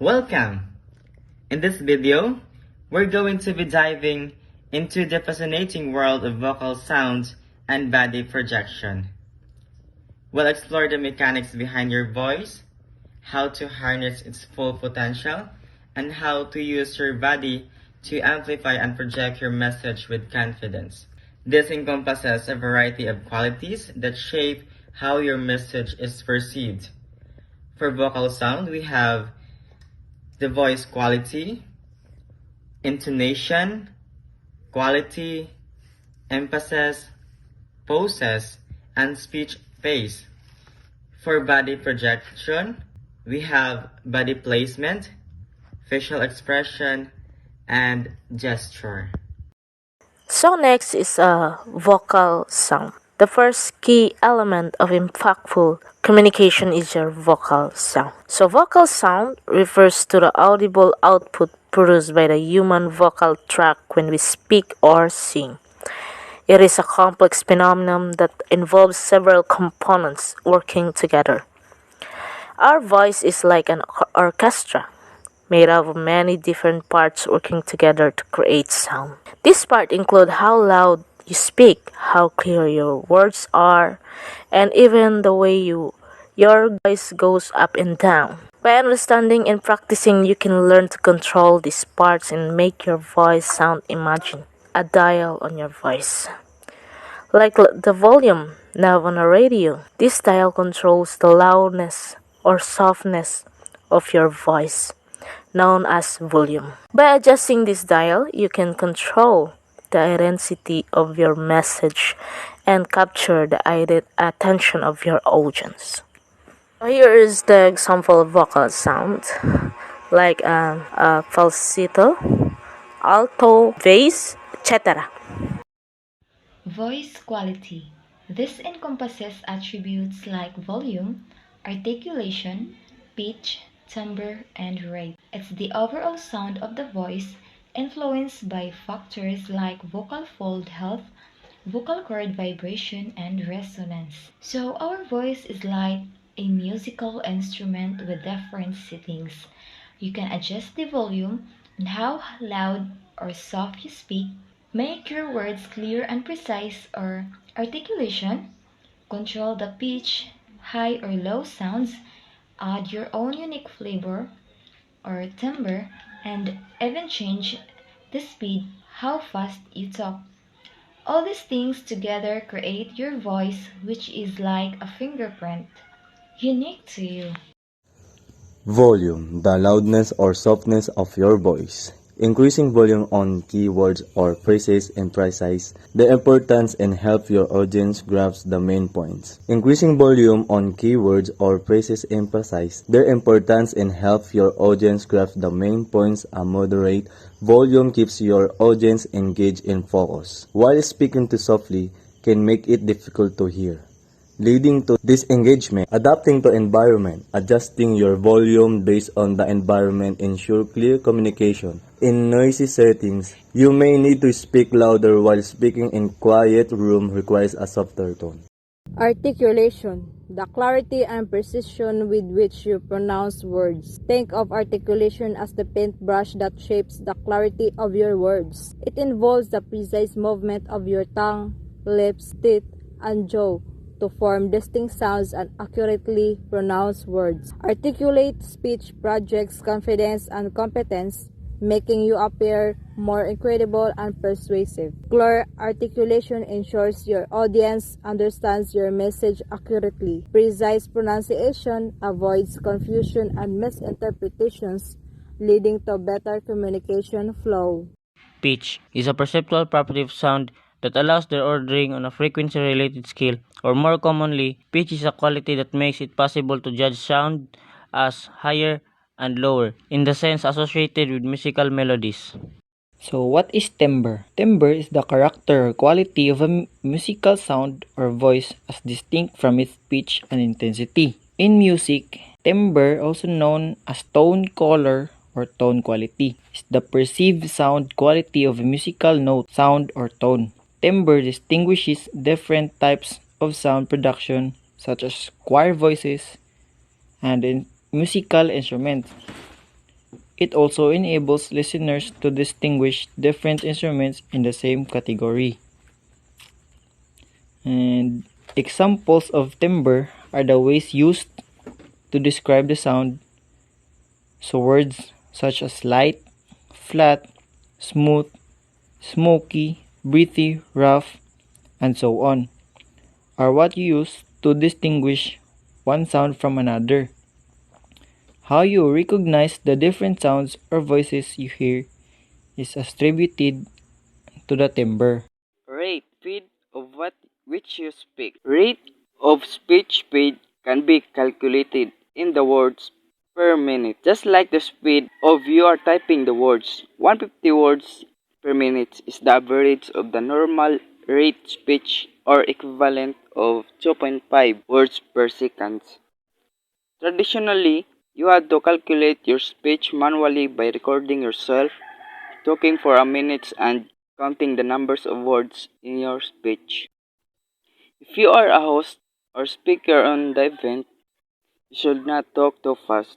Welcome! In this video, we're going to be diving into the fascinating world of vocal sound and body projection. We'll explore the mechanics behind your voice, how to harness its full potential, and how to use your body to amplify and project your message with confidence. This encompasses a variety of qualities that shape how your message is perceived. For vocal sound, we have the voice quality, intonation, quality, emphasis, poses, and speech pace. For body projection, we have body placement, facial expression, and gesture. So next is a vocal sound. The first key element of impactful communication is your vocal sound. So vocal sound refers to the audible output produced by the human vocal tract when we speak or sing. It is a complex phenomenon that involves several components working together. Our voice is like an orchestra, made up of many different parts working together to create sound. These parts include how loud you speak, how clear your words are, and even the way your voice goes up and down. By understanding and practicing, you can learn to control these parts and make your voice sound. Imagine a dial on your voice, like the volume knob on a radio. This dial controls the loudness or softness of your voice, known as volume. By adjusting this dial, you can control the intensity of your message and capture the attention of your audience. Here is the example of vocal sound, like a falsetto, alto, bass, etc. Voice quality. This encompasses attributes like volume, articulation, pitch, timbre, and rate. It's the overall sound of the voice influenced by factors like vocal fold health, vocal cord vibration, and resonance. So our voice is like a musical instrument with different settings. You can adjust the volume and how loud or soft you speak, make your words clear and precise or articulation, control the pitch, high or low sounds, add your own unique flavor or timbre, and even change the speed, how fast you talk. All these things together create your voice, which is like a fingerprint, unique to you. Volume, the loudness or softness of your voice. Increasing volume on keywords or phrases emphasize the importance and help your audience grasp the main points. Increasing volume on keywords or phrases emphasize their importance and help your audience grasp the main points. A moderate volume keeps your audience engaged and focused, while speaking too softly can make it difficult to hear, leading to disengagement. Adapting to environment. Adjusting your volume based on the environment ensure clear communication. In noisy settings, you may need to speak louder, while speaking in quiet room requires a softer tone. Articulation, the clarity and precision with which you pronounce words. Think of articulation as the paintbrush that shapes the clarity of your words. It involves the precise movement of your tongue, lips, teeth, and jaw to form distinct sounds and accurately pronounce words. Articulate speech projects confidence and competence, making you appear more incredible and persuasive. Clear articulation ensures your audience understands your message accurately. Precise pronunciation avoids confusion and misinterpretations, leading to better communication flow. Pitch is a perceptual property of sound that allows their ordering on a frequency-related scale, or more commonly, pitch is a quality that makes it possible to judge sound as higher and lower, in the sense associated with musical melodies. So what is timbre? Timbre is the character or quality of a musical sound or voice as distinct from its pitch and intensity. In music, timbre, also known as tone color or tone quality, is the perceived sound quality of a musical note, sound, or tone. Timbre distinguishes different types of sound production such as choir voices and musical instruments. It also enables listeners to distinguish different instruments in the same category. And examples of timbre are the ways used to describe the sound. So words such as light, flat, smooth, smoky, breathy, rough, and so on are what you use to distinguish one sound from another. How you recognize the different sounds or voices you hear is attributed to the timbre. Rate speed of what which you speak. Rate of speech speed can be calculated in the words per minute, just like the speed of you are typing the words. 150 words per minute is the average of the normal rate speech or equivalent of 2.5 words per second. Traditionally, you had to calculate your speech manually by recording yourself talking for a minute and counting the numbers of words in your speech. If you are a host or speaker on the event, you should not talk too fast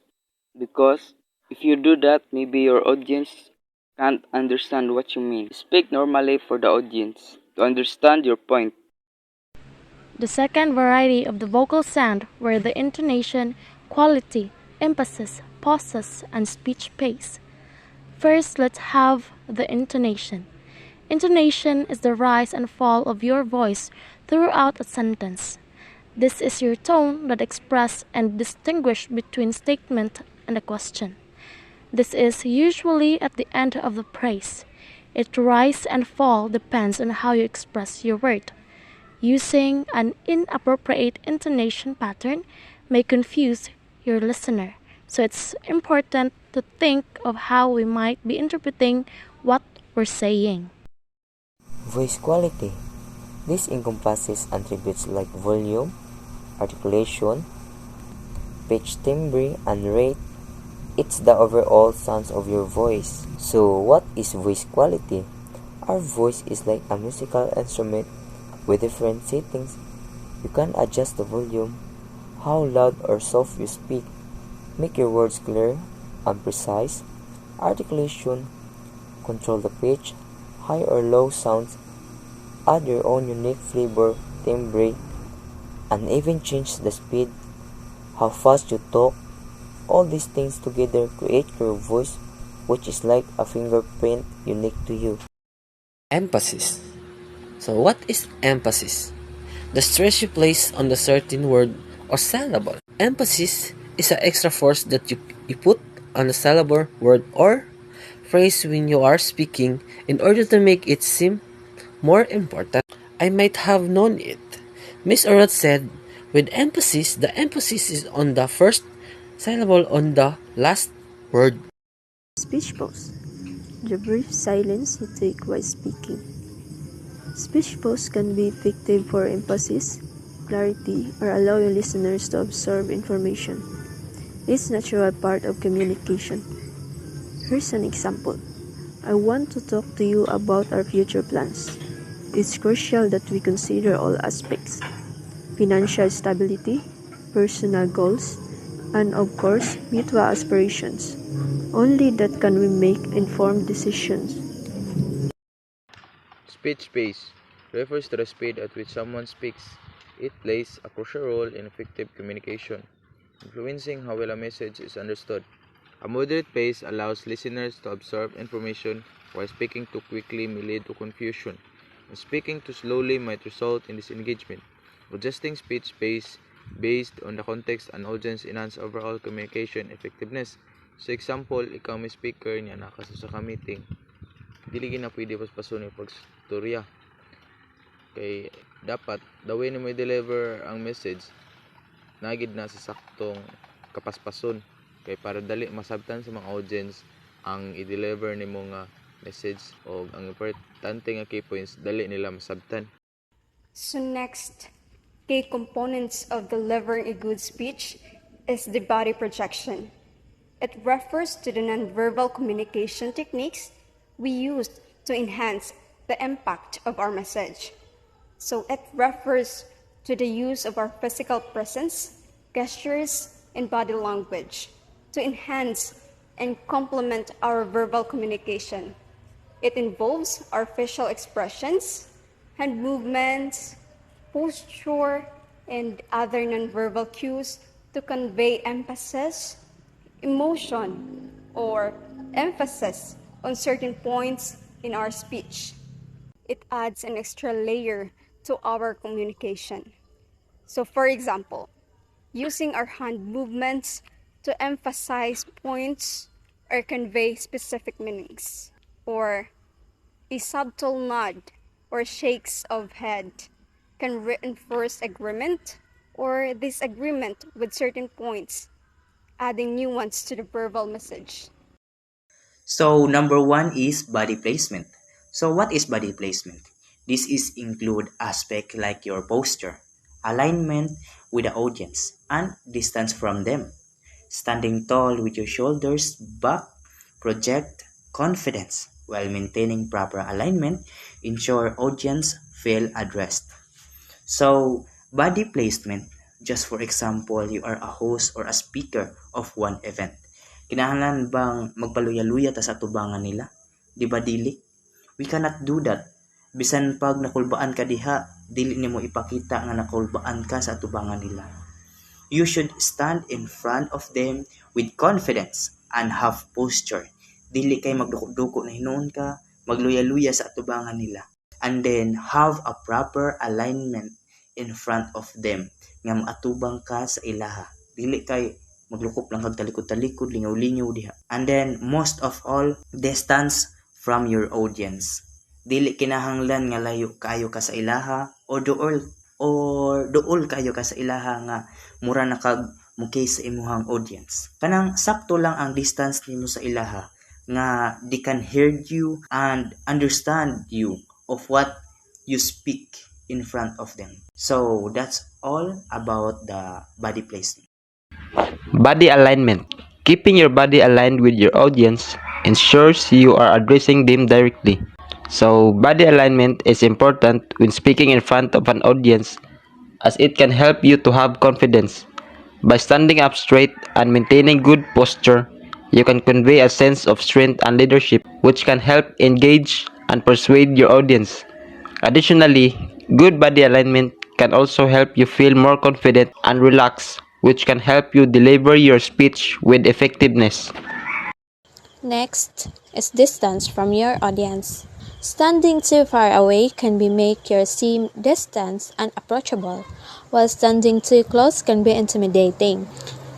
because if you do that, maybe your audience can't understand what you mean. Speak normally for the audience to understand your point. The second variety of the vocal sound were the intonation, quality, emphasis, pauses, and speech pace. First, let's have the intonation. Intonation is the rise and fall of your voice throughout a sentence. This is your tone that expresses and distinguishes between statement and a question. This is usually at the end of the phrase. Its rise and fall depends on how you express your word. Using an inappropriate intonation pattern may confuse your listener, so it's important to think of how we might be interpreting what we're saying. Voice quality. This encompasses attributes like volume, articulation, pitch, timbre, and rate. It's the overall sound of your voice. So, what is voice quality? Our voice is like a musical instrument with different settings. You can adjust the volume, how loud or soft you speak, make your words clear and precise, articulation, control the pitch, high or low sounds, add your own unique flavor, timbre, and even change the speed, how fast you talk. All these things together create your voice, which is like a fingerprint unique to you. Emphasis. So what is emphasis? The stress you place on the certain word or syllable. Emphasis is an extra force that you put on a syllable, word, or phrase when you are speaking in order to make it seem more important. I might have known it. Miss Orot said, with emphasis, the emphasis is on the first syllable on the last word. Speech pause. The brief silence you take while speaking. Speech pause can be effective for emphasis, clarity, or allowing listeners to absorb information. It's a natural part of communication. Here's an example. I want to talk to you about our future plans. It's crucial that we consider all aspects: financial stability, personal goals, and of course, mutual aspirations. Only that can we make informed decisions. Speech pace refers to the speed at which someone speaks. It plays a crucial role in effective communication, influencing how well a message is understood. A moderate pace allows listeners to absorb information, while speaking too quickly may lead to confusion, and speaking too slowly might result in disengagement. Adjusting speech pace based on the context and audience enhance overall communication effectiveness. So example, ikaw may speaker niya nakasa sa meeting, dili na pwede paspason yung pagstorya. Kay dapat the way na may deliver ang message nagid na sa saktong kapaspason kay para dali masabtan sa mga audience ang i-deliver nimo nga message o ang importante nga key points dali nila masabtan. So next, key components of delivering a good speech is the body projection. It refers to the nonverbal communication techniques we use to enhance the impact of our message. So it refers to the use of our physical presence, gestures, and body language to enhance and complement our verbal communication. It involves our facial expressions, hand movements, posture, and other nonverbal cues to convey emphasis, emotion, or emphasis on certain points in our speech. It adds an extra layer to our communication. So, for example, using our hand movements to emphasize points or convey specific meanings, or a subtle nod or shakes of head can reinforce agreement or disagreement with certain points, adding nuance to the verbal message. So number one is body placement. So what is body placement? This is include aspect like your posture, alignment with the audience, and distance from them. Standing tall with your shoulders back, project confidence while maintaining proper alignment, ensure audience feel addressed. So, body placement, just for example, you are a host or a speaker of one event. Kinahanglan bang magpaluya-luya ta sa tubangan nila? Di ba dili? We cannot do that. Bisan pag nakulbaan ka diha, dili nimo ipakita nga nakulbaan ka sa tubangan nila. You should stand in front of them with confidence and have posture. Dili kay magduko-duko na hinuon ka, magluya-luya sa atubangan nila. And then have a proper alignment in front of them nga maatubang ka sa ilaha. Dili kay maglukop lang kag talikod-talikod, lingaw-lingaw diha. And then most of all, distance from your audience. Dili kinahanglan nga layo kayo ka sa ilaha o duol kayo ka sa ilaha nga mura na kag mukay sa imuhang audience. Kanang sakto lang ang distance nimo sa ilaha nga they can hear you and understand you of what you speak in front of them. So that's all about the body placement. Body alignment. Keeping your body aligned with your audience ensures you are addressing them directly. So, body alignment is important when speaking in front of an audience as it can help you to have confidence. By standing up straight and maintaining good posture, you can convey a sense of strength and leadership which can help engage and persuade your audience. Additionally, good body alignment can also help you feel more confident and relaxed, which can help you deliver your speech with effectiveness. Next is distance from your audience. Standing too far away can make you seem distant and approachable, while standing too close can be intimidating.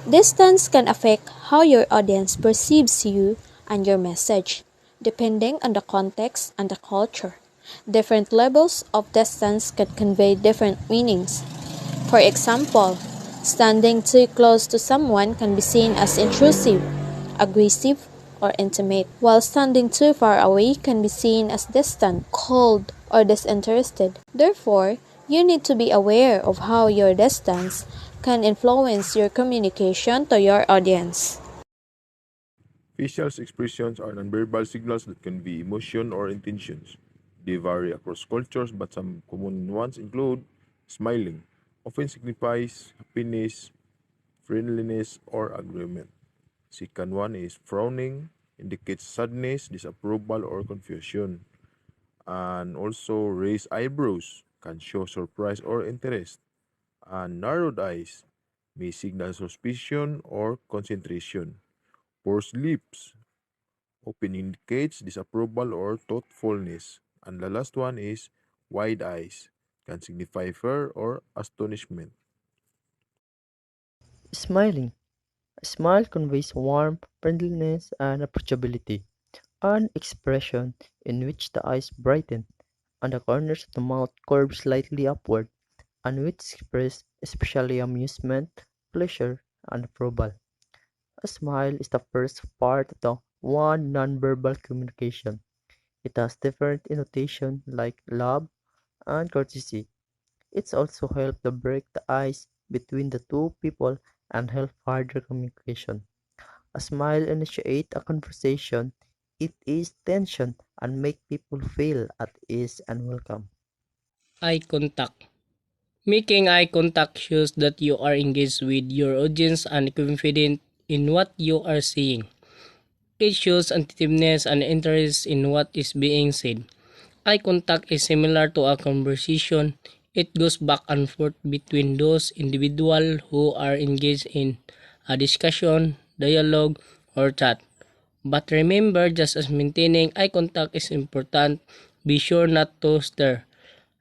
Distance can affect how your audience perceives you and your message, depending on the context and the culture. Different levels of distance can convey different meanings. For example, standing too close to someone can be seen as intrusive, aggressive, or intimate, while standing too far away can be seen as distant, cold, or disinterested. Therefore, you need to be aware of how your distance can influence your communication to your audience. Facial expressions are nonverbal signals that convey emotion or intentions. They vary across cultures, but some common ones include smiling, often signifies happiness, friendliness, or agreement. Second one is frowning, indicates sadness, disapproval, or confusion. And also raised eyebrows can show surprise or interest. And narrowed eyes may signal suspicion or concentration. Pursed lips often indicates disapproval or thoughtfulness. And the last one is wide eyes, can signify fear or astonishment. Smiling. A smile conveys warmth, friendliness, and approachability. An expression in which the eyes brighten and the corners of the mouth curve slightly upward, and which express especially amusement, pleasure, and approval. A smile is the first part of the one nonverbal communication. It has different intonation like love and courtesy. It's also help to break the ice between the two people and help further communication. A smile initiates a conversation, it eases tension and make people feel at ease and welcome. Eye contact. Making eye contact shows that you are engaged with your audience and confident in what you are saying. It shows attentiveness and interest in what is being said. Eye contact is similar to a conversation. It goes back and forth between those individuals who are engaged in a discussion, dialogue, or chat. But remember, just as maintaining eye contact is important, be sure not to stare.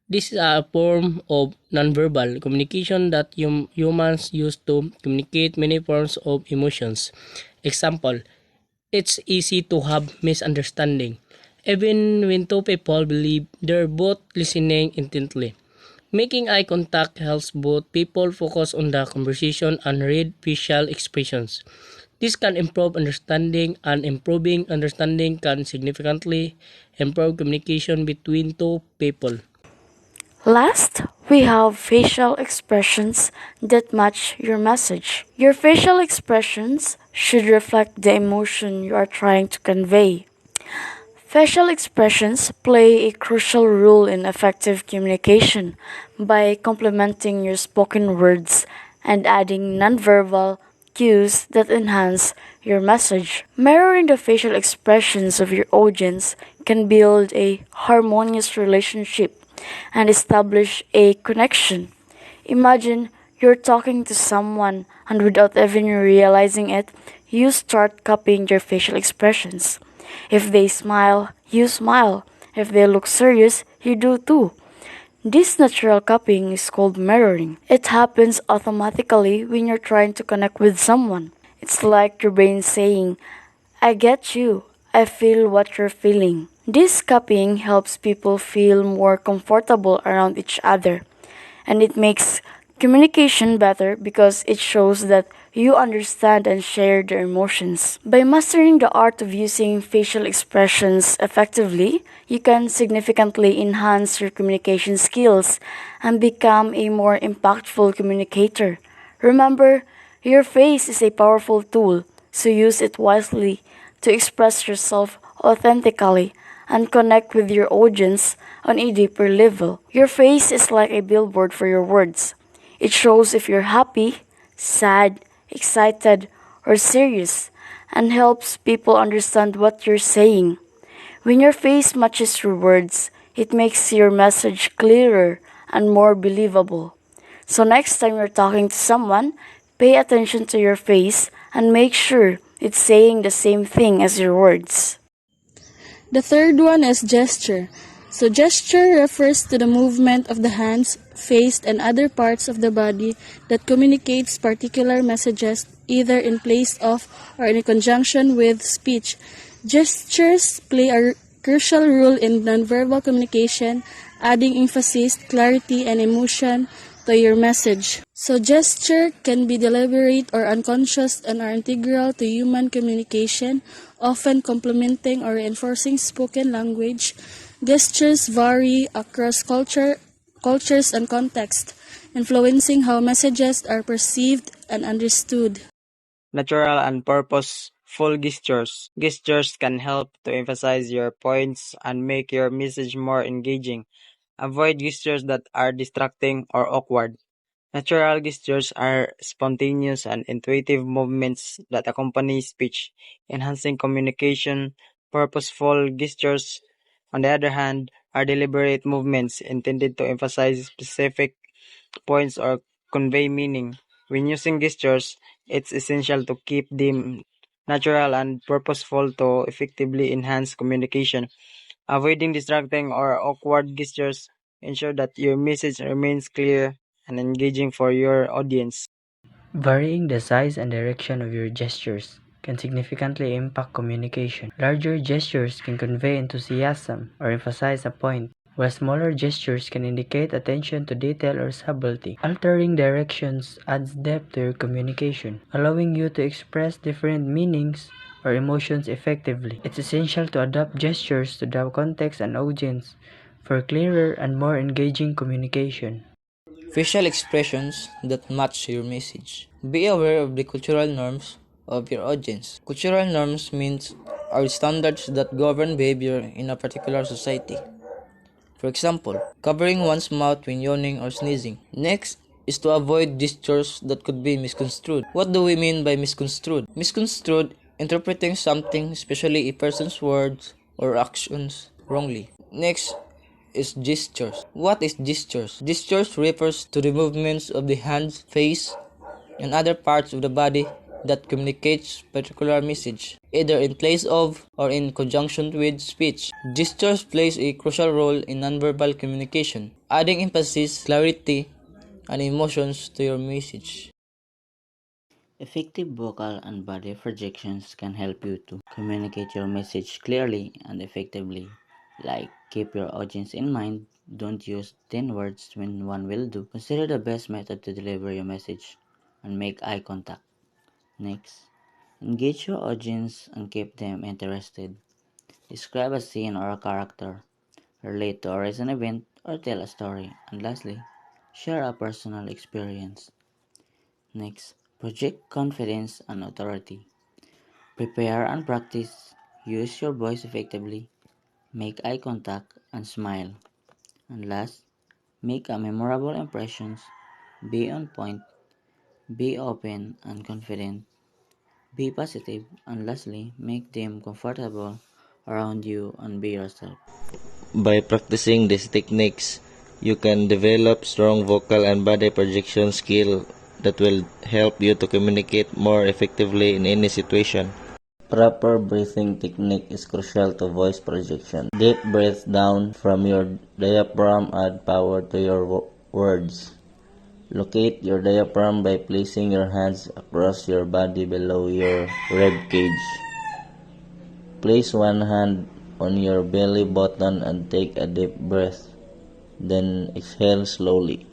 This is a form of nonverbal communication that humans use to communicate many forms of emotions. Example, it's easy to have misunderstanding, even when two people believe they're both listening intently. Making eye contact helps both people focus on the conversation and read facial expressions. This can improve understanding, and improving understanding can significantly improve communication between two people. Last, we have facial expressions that match your message. Your facial expressions should reflect the emotion you are trying to convey. Facial expressions play a crucial role in effective communication by complementing your spoken words and adding nonverbal cues that enhance your message. Mirroring the facial expressions of your audience can build a harmonious relationship and establish a connection. Imagine you're talking to someone and without even realizing it, you start copying their facial expressions. If they smile, you smile. If they look serious, you do too. This natural copying is called mirroring. It happens automatically when you're trying to connect with someone. It's like your brain saying, I get you. I feel what you're feeling. This copying helps people feel more comfortable around each other, and it makes communication better because it shows that you understand and share their emotions. By mastering the art of using facial expressions effectively, you can significantly enhance your communication skills and become a more impactful communicator. Remember, your face is a powerful tool, so use it wisely to express yourself authentically and connect with your audience on a deeper level. Your face is like a billboard for your words. It shows if you're happy, sad, excited, or serious, and helps people understand what you're saying. When your face matches your words, it makes your message clearer and more believable. So next time you're talking to someone, pay attention to your face and make sure it's saying the same thing as your words. The third one is gesture. So gesture refers to the movement of the hands, face, and other parts of the body that communicates particular messages either in place of or in conjunction with speech. Gestures play a crucial role in nonverbal communication, adding emphasis, clarity, and emotion to your message. So gesture can be deliberate or unconscious and are integral to human communication, often complementing or reinforcing spoken language. Gestures vary across cultures and contexts, influencing how messages are perceived and understood. Natural and purposeful gestures. Gestures can help to emphasize your points and make your message more engaging. Avoid gestures that are distracting or awkward. Natural gestures are spontaneous and intuitive movements that accompany speech, enhancing communication. Purposeful gestures, on the other hand, are deliberate movements intended to emphasize specific points or convey meaning. When using gestures, it's essential to keep them natural and purposeful to effectively enhance communication. Avoiding distracting or awkward gestures ensure that your message remains clear and engaging for your audience. Varying the size and direction of your gestures can significantly impact communication. Larger gestures can convey enthusiasm or emphasize a point, while smaller gestures can indicate attention to detail or subtlety. Altering directions adds depth to your communication, allowing you to express different meanings or emotions effectively. It's essential to adapt gestures to the context and audience for clearer and more engaging communication. Facial expressions that match your message. Be aware of the cultural norms of your audience. Cultural norms means are standards that govern behavior in a particular society. For example, covering one's mouth when yawning or sneezing. Next is to avoid gestures that could be misconstrued. What do we mean by misconstrued? Misconstrued interpreting something, especially a person's words or actions, wrongly. Next is gestures. What is gestures? Gestures refers to the movements of the hands, face, and other parts of the body that communicates particular message, either in place of or in conjunction with speech. Gestures plays a crucial role in nonverbal communication, adding emphasis, clarity, and emotions to your message. Effective vocal and body projections can help you to communicate your message clearly and effectively. Like, keep your audience in mind. Don't use 10 words when one will do. Consider the best method to deliver your message and make eye contact. Next, engage your audience and keep them interested. Describe a scene or a character, relate to a recent event, or tell a story. And lastly, share a personal experience. Next, project confidence and authority. Prepare and practice. Use your voice effectively. Make eye contact and smile. And last, make a memorable impressions. Be on point. Be open and confident. Be positive. And lastly, make them comfortable around you and be yourself. By practicing these techniques, you can develop strong vocal and body projection skill that will help you to communicate more effectively in any situation. Proper breathing technique is crucial to voice projection. Deep breath down from your diaphragm add power to your words. Locate your diaphragm by placing your hands across your body below your rib cage. Place one hand on your belly button and take a deep breath. Then exhale slowly.